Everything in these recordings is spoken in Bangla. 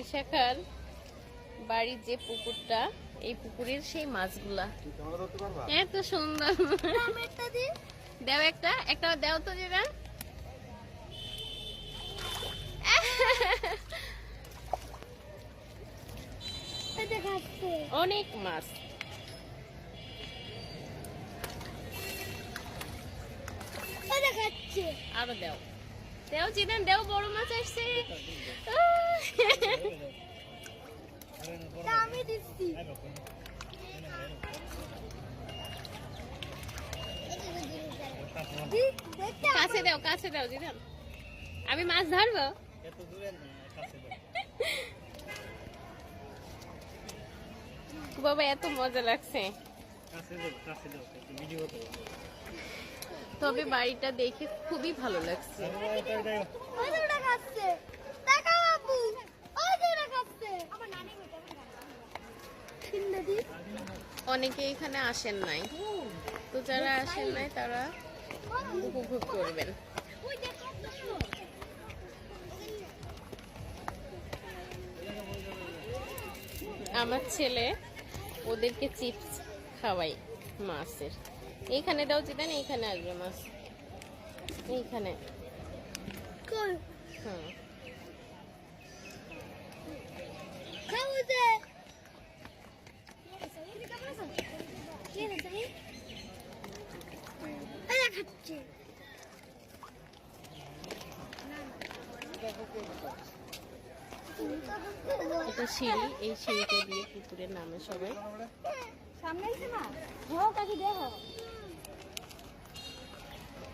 ইশাখার বাড়ির যে পুকুরটা, এই পুকুরের সেই মাছগুলা এত সুন্দর। দেও একটা একটা দেও তো যেটা অনেক মাছ। আরো দেও দেও জিদান দেও, বড় মাছ আসছে। আমি দিচ্ছি। কাছে দাও কাছে দাও জিদান, আমি মাছ ধরবো। বাবা এত মজা লাগছে। তবে বাড়িটা দেখে খুবই ভালো লাগছে। অনেকে এখানে আসেন নাই, তো যারা আসেন নাই তারা উপভোগ করবেন। আমার ছেলে ওদেরকে চিপস খাওয়াই মাছের। এইখানে দাও জিদান, এইখানে আসবে মাছ, এইখানে। হ্যাঁ এটা সিঁড়ি, এই সিঁড়িটা দিয়ে পুকুরে নামে সবাই। সামনে এসে না হো কাকি দেখো,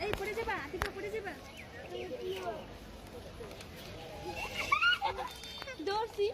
এই পড়ে যাবা, আতিকা পড়ে যাবা। দৌড়ছি।